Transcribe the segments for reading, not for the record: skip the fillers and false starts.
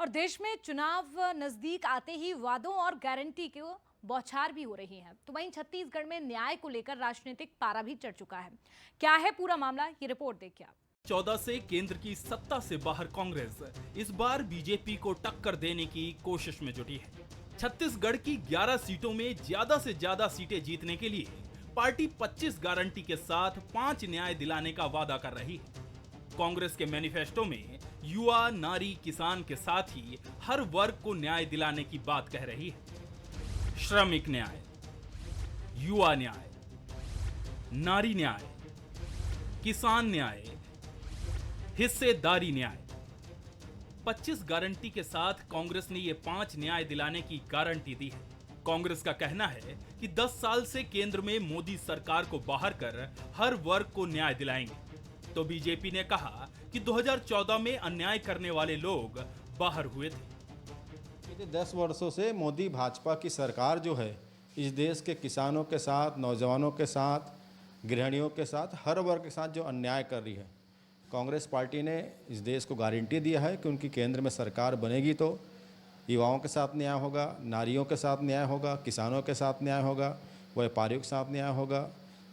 और देश में चुनाव नजदीक आते ही वादों और गारंटी की बौछार भी हो रही है। तो वहीं छत्तीसगढ़ में न्याय को लेकर राजनीतिक पारा भी चढ़ चुका है। क्या है पूरा मामला, ये रिपोर्ट देखिए आप। 14 से केंद्र की सत्ता से बाहर कांग्रेस इस बार बीजेपी को टक्कर देने की कोशिश में जुटी है। छत्तीसगढ़ की 11 सीटों में ज्यादा से ज्यादा सीटें जीतने के लिए पार्टी 25 गारंटी के साथ 5 न्याय दिलाने का वादा कर रही है। कांग्रेस के मैनिफेस्टो में युवा, नारी, किसान के साथ ही हर वर्ग को न्याय दिलाने की बात कह रही है। श्रमिक न्याय, युवा न्याय, नारी न्याय, किसान न्याय, हिस्सेदारी न्याय। 25 गारंटी के साथ कांग्रेस ने ये 5 न्याय दिलाने की गारंटी दी है। कांग्रेस का कहना है कि 10 साल से केंद्र में मोदी सरकार को बाहर कर हर वर्ग को न्याय दिलाएंगे। तो बीजेपी ने कहा कि 2014 में अन्याय करने वाले लोग बाहर हुए थे। 10 वर्षों से मोदी भाजपा की सरकार जो है इस देश के किसानों के साथ, नौजवानों के साथ, गृहिणियों के साथ, हर वर्ग के साथ जो अन्याय कर रही है। कांग्रेस पार्टी ने इस देश को गारंटी दिया है कि उनकी केंद्र में सरकार बनेगी तो युवाओं के साथ न्याय होगा, नारियों के साथ न्याय होगा, किसानों के साथ न्याय होगा, व्यापारियों के साथ न्याय होगा,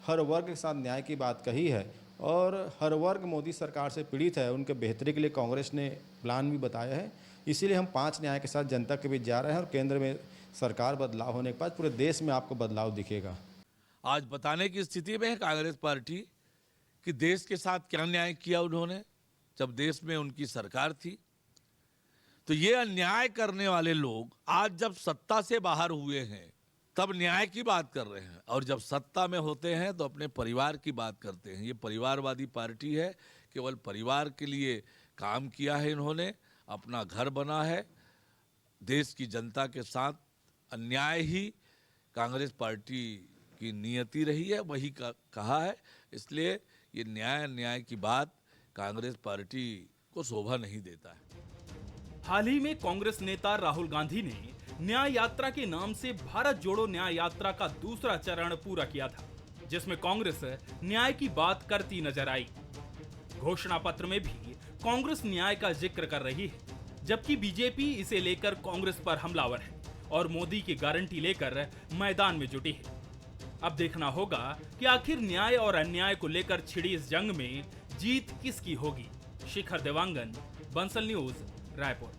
हर वर्ग के साथ न्याय की बात कही है। और हर वर्ग मोदी सरकार से पीड़ित है, उनके बेहतरी के लिए कांग्रेस ने प्लान भी बताया है। इसीलिए हम 5 न्याय के साथ जनता के बीच जा रहे हैं और केंद्र में सरकार बदलाव होने के बाद पूरे देश में आपको बदलाव दिखेगा। आज बताने की स्थिति में है कांग्रेस पार्टी कि देश के साथ क्या न्याय किया उन्होंने जब देश में उनकी सरकार थी। तो ये अन्याय करने वाले लोग आज जब सत्ता से बाहर हुए हैं तब न्याय की बात कर रहे हैं, और जब सत्ता में होते हैं तो अपने परिवार की बात करते हैं। ये परिवारवादी पार्टी है, केवल परिवार के लिए काम किया है इन्होंने, अपना घर बना है। देश की जनता के साथ अन्याय ही कांग्रेस पार्टी की नियति रही है, वही कहा है। इसलिए ये न्याय की बात कांग्रेस पार्टी को शोभा नहीं देता है। हाल ही में कांग्रेस नेता राहुल गांधी ने न्याय यात्रा के नाम से भारत जोड़ो न्याय यात्रा का दूसरा चरण पूरा किया था, जिसमें कांग्रेस न्याय की बात करती नजर आई। घोषणा पत्र में भी कांग्रेस न्याय का जिक्र कर रही है, जबकि बीजेपी इसे लेकर कांग्रेस पर हमलावर है और मोदी की गारंटी लेकर मैदान में जुटी है। अब देखना होगा कि आखिर न्याय और अन्याय को लेकर छिड़ी इस जंग में जीत किसकी होगी। शिखर देवांगन, बंसल न्यूज, रायपुर।